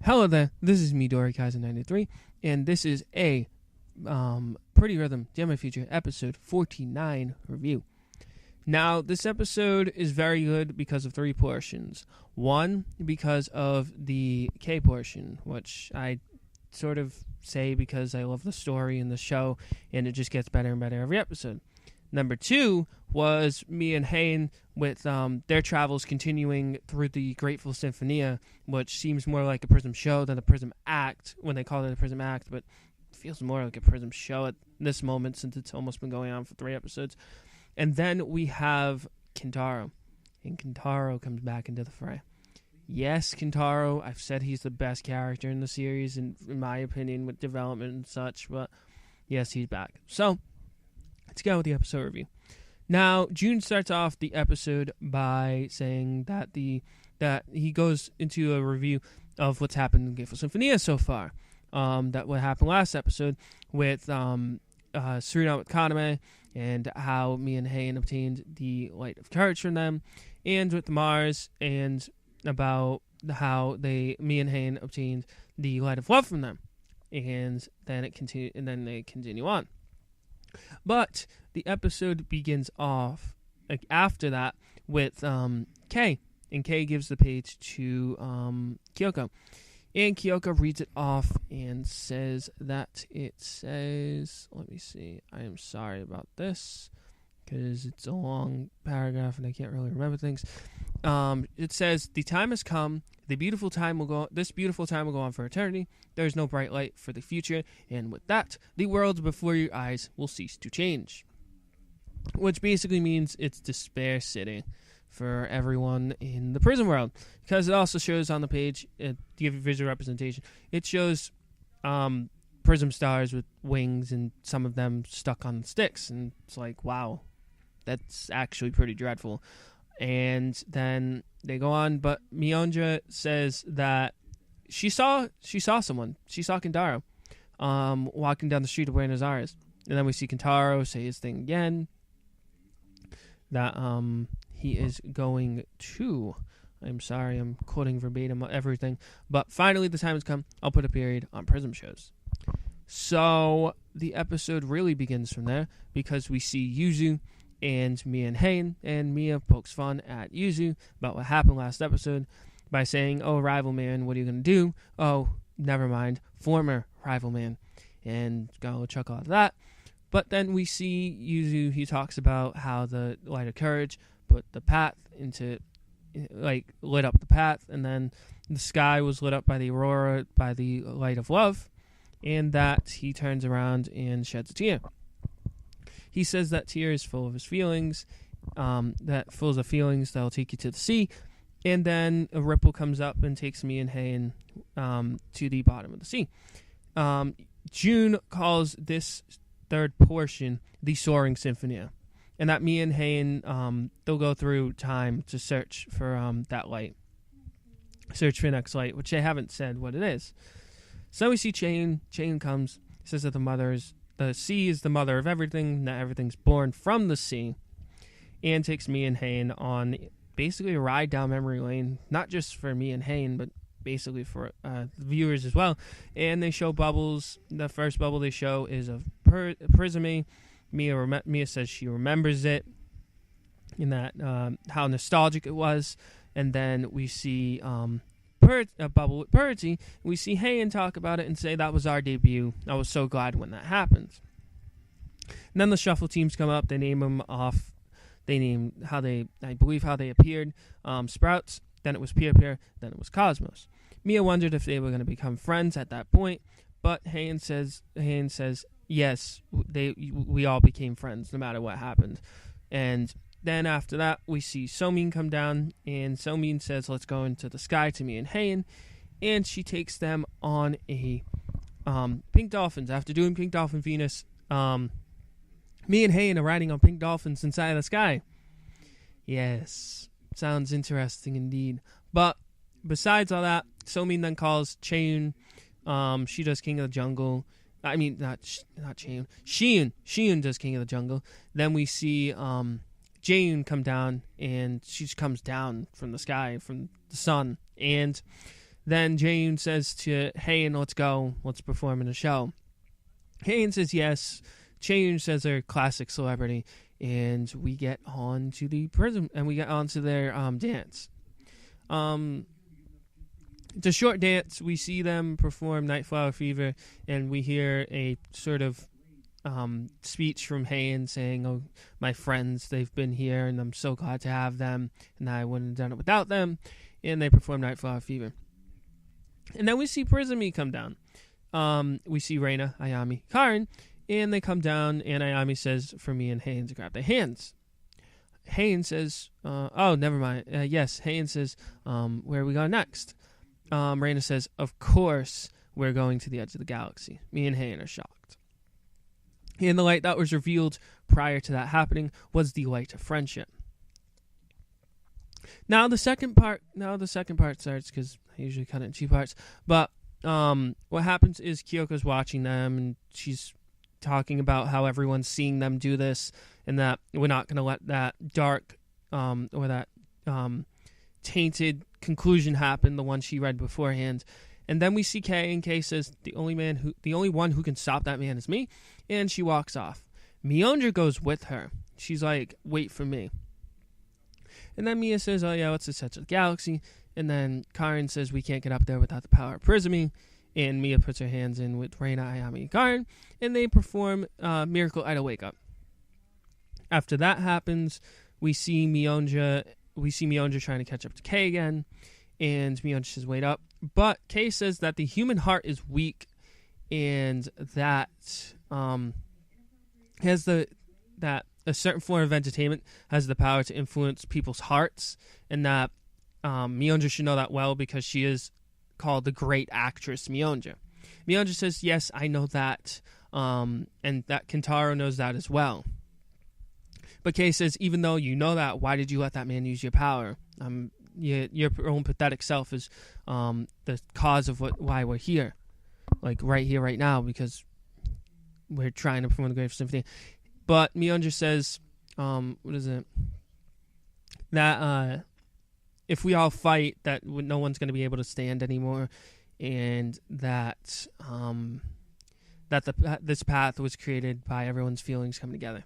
Hello there, this is me, Dorikaiser93, and this is a Pretty Rhythm Demo Future episode 49 review. Now, this episode is very good because of three portions. One, because of the K portion, which I sort of say because I love the story and the show, and it just gets better and better every episode. Number two was me and Hayne with their travels continuing through the Grateful Symphonia, which seems more like a Prism show than a Prism act when they call it a Prism act, but it feels more like a Prism show at this moment since it's almost been going on for 3 episodes. And then we have Kintaro, and Kintaro comes back into the fray. Yes, Kintaro, I've said he's the best character in the series, in my opinion, with development and such, but yes, he's back. So, let's go with the episode review. Now, June starts off the episode by saying that he goes into a review of what's happened in Grateful Symphonia so far. That what happened last episode with Suriname with Kaname, and how me and Hayne obtained the Light of Courage from them, and with Mars, and about how me and Hayne obtained the Light of Love from them, and then they continue on. But the episode begins off after that with Kei, and Kei gives the page to Kyoko, and Kyoko reads it off and says that let me see, I am sorry about this because it's a long paragraph and I can't really remember things. It says, "The time has come. This beautiful time will go on for eternity. There is no bright light for the future, and with that, the world before your eyes will cease to change." Which basically means it's Despair City for everyone in the prison world, because it also shows on the page, to give you visual representation, it shows prism stars with wings and some of them stuck on sticks, and it's like, wow, that's actually pretty dreadful. And then they go on, but Mionja says that she saw someone. She saw Kintaro walking down the street of Buenos Aires. And then we see Kintaro say his thing again, that he is going to, I'm sorry, I'm quoting verbatim everything, but finally the time has come. I'll put a period on Prism shows. So the episode really begins from there, because we see Yuzu and Mia and Hayne, and Mia pokes fun at Yuzu about what happened last episode by saying, "Oh, rival man, what are you going to do?" "Oh, never mind, former rival man." And got a little chuckle out of that. But then we see Yuzu, he talks about how the Light of Courage put the path lit up the path, and then the sky was lit up by the aurora, by the Light of Love, and that he turns around and sheds a tear. He says that tear is full of his feelings, that will take you to the sea, and then a ripple comes up and takes me and Hayne to the bottom of the sea. June calls this third portion the Soaring Symphonia, and that me and Hayne, they'll go through time to search for that light, search for the next light, which they haven't said what it is. So we see Chain comes, says that the sea is the mother of everything, that everything's born from the sea, and takes me and Hayne on basically a ride down memory lane, not just for me and Hayne, but basically for the viewers as well. And they show bubbles. The first bubble they show is of Prismy. Mia says she remembers it, and that how nostalgic it was. And then we see a bubble with Purity. We see Hayne talk about it and say, "That was our debut. I was so glad when that happened." And then the shuffle teams come up. They name them off. They name how they appeared. Sprouts. Then it was Peer. Then it was Cosmos. Mia wondered if they were going to become friends at that point, but Hayne says yes, we all became friends no matter what happened. And then after that, we see Somin come down, and Somin says, "Let's go into the sky," to me and Hayne, and she takes them on a pink dolphins. After doing Pink Dolphin Venus, me and Hayne are riding on pink dolphins inside the sky. Yes, sounds interesting indeed. But besides all that, Somin then calls Cheyun. She does King of the Jungle. I mean, not Cheyun. Shiyun does King of the Jungle. Then we see Jaeyoon come down, and she just comes down from the sky, from the sun, and Then Jaeyoon says to Hain, let's go, let's perform in a show. Hain says yes. Jaeyoon says they're a classic celebrity, and we get on to the prism, and we get on to their dance. It's a short dance. We see them perform Nightflower Fever, and we hear a sort of speech from Hain saying, oh, my friends, they've been here, and I'm so glad to have them, and I wouldn't have done it without them. And they perform Nightflower Fever. And then we see Prismy come down. We see Reina, Ayami, Karin, and they come down, and Ayami says for me and Hain to grab their hands. Hain says, oh, never mind. Yes, Hain says, where are we going next? Reina says, of course, we're going to the edge of the galaxy. Me and Hain are shocked. And the light that was revealed prior to that happening was the light of friendship. Now the second part starts, because I usually cut it in two parts. But what happens is Kyoko's watching them, and she's talking about how everyone's seeing them do this, and that we're not going to let that dark or that tainted conclusion happen, the one she read beforehand. And then we see Kay, and Kay says, the only one who can stop that man is me, and she walks off. Myeonja goes with her. She's like, wait for me. And then Mia says, oh yeah, let's just touch the galaxy. And then Karin says, we can't get up there without the power of Prismy. And Mia puts her hands in with Reina, Ayami, and Karin, and they perform Miracle Idol Wake Up. After that happens, we see Myeonja trying to catch up to Kay again, and Myeonja says, wait up. But Kay says that the human heart is weak, and that that a certain form of entertainment has the power to influence people's hearts, and that Myeonja should know that well because she is called the great actress Myeonja. Myeonja says, yes, I know that, and that Kintaro knows that as well. But Kay says, even though you know that, why did you let that man use your power? Your own pathetic self is the cause of why we're here. Like, right here, right now, because we're trying to perform the Great Symphony. But Myeonja says, what is it? That if we all fight, that no one's going to be able to stand anymore, and that this path was created by everyone's feelings coming together.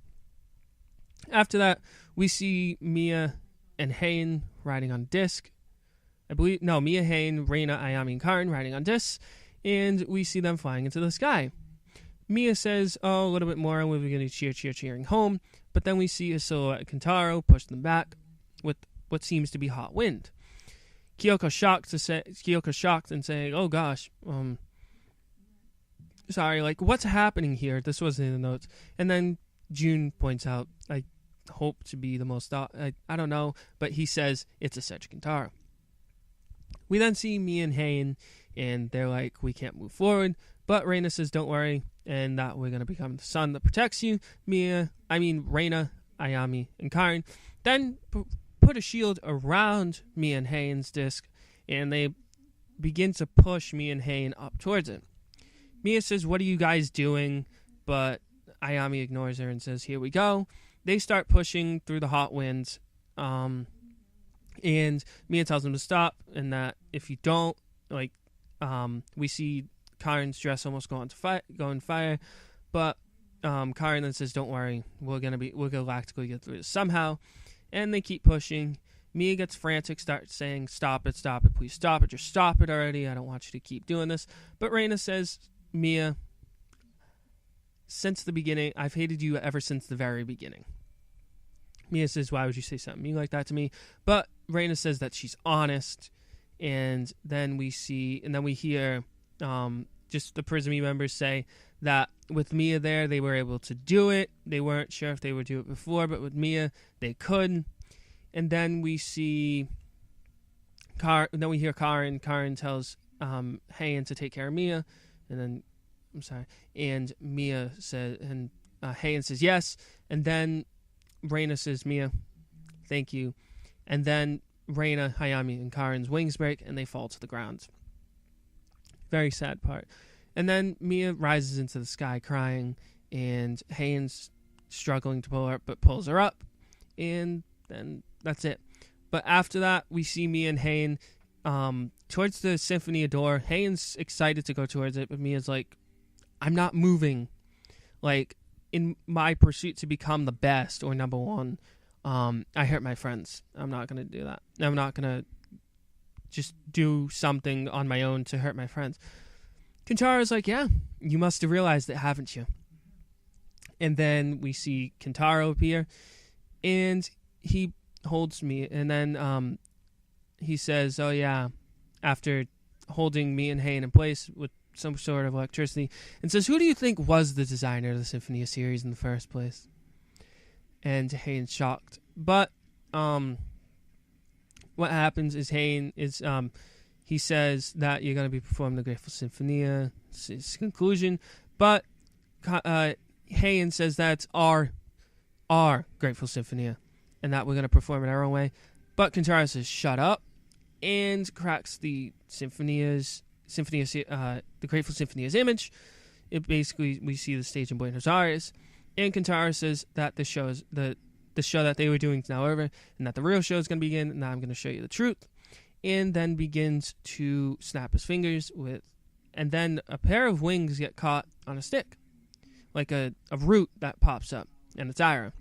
After that, we see Mia and Hain riding on disc. Mia, Hain, Reina, Ayami, and Karin riding on discs, and we see them flying into the sky. Mia says, oh, a little bit more, and we're going to cheering home, but then we see a silhouette of Kintaro push them back with what seems to be hot wind. Kyoko's shocked and saying, oh gosh, sorry, like, what's happening here? This wasn't in the notes. And then June points out, I hope to be the most, I don't know, but he says it's a Sedge Kintaro. We then see Mia and Hain, and they're like, we can't move forward, but Reina says, don't worry, and that we're going to become the sun that protects you. Reina, Ayami, and Karin then put a shield around Mia and Hain's disc, and they begin to push Mia and Hain up towards it. Mia says, what are you guys doing? But Ayami ignores her and says, here we go. They start pushing through the hot winds, and Mia tells them to stop, and that if you don't, we see Karin's dress almost go on fire, but Karin then says, don't worry, we're gonna galactically get through this somehow. And they keep pushing. Mia gets frantic, starts saying, stop it, please stop it, just stop it already, I don't want you to keep doing this. But Reina says, Mia, since the beginning, I've hated you ever since the very beginning. Mia says, why would you say something like that to me? But Reina says that she's honest, and then we hear just the Prismy members say that with Mia there, they were able to do it. They weren't sure if they would do it before, but with Mia, they could. And then we see then we hear Karin. Karin tells Hain to take care of Mia, and Mia says, and Hain says yes, and then Reina says, Mia, thank you. And then Reina, Hayami, and Karin's wings break, and they fall to the ground. Very sad part. And then Mia rises into the sky crying, and Hain's struggling to pull her up, but pulls her up, and then that's it. But after that, we see Mia and Hain towards the Symphonia door. Heian's excited to go towards it, but Mia's like, I'm not moving. Like, in my pursuit to become the best or number one, I hurt my friends. I'm not going to do that. I'm not going to just do something on my own to hurt my friends. Kintaro's like, yeah, you must have realized it, haven't you? And then we see Kintaro appear, and he holds me, and then he says, oh yeah, after holding me and Heian in place with some sort of electricity, and says, who do you think was the designer of the Symphonia series in the first place? And Heian's shocked. But what happens is Heian is he says that you're going to be performing the Grateful Symphonia. It's his conclusion. But Heian says that's our Grateful Symphonia, and that we're going to perform it our own way. But Kintaro says, shut up, and cracks the the Grateful Symphonia's image. It basically, we see the stage in Buenos Aires, and Kintaro says that the show that they were doing is now over, and that the real show is going to begin, and now I'm going to show you the truth. And then begins to snap his fingers and then a pair of wings get caught on a stick, like a root that pops up, and it's Ira.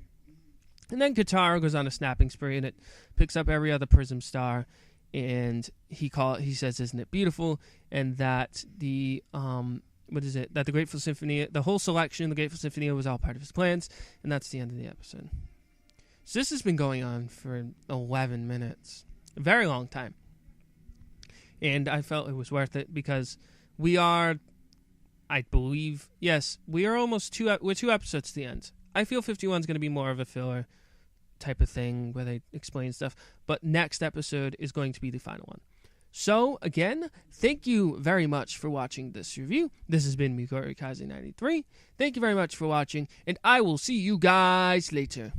And then Kintaro goes on a snapping spree, and it picks up every other prism star, and he says, isn't it beautiful? And that that the Grateful Symphony, the whole selection of the Grateful Symphony was all part of his plans, and that's the end of the episode. So this has been going on for 11 minutes, a very long time. And I felt it was worth it because we are, I believe, yes, we are we're 2 episodes to the end. I feel 51 is going to be more of a filler type of thing where they explain stuff, but next episode is going to be the final one. So, again, thank you very much for watching this review. This has been Midori Kaze 93. Thank you very much for watching, and I will see you guys later.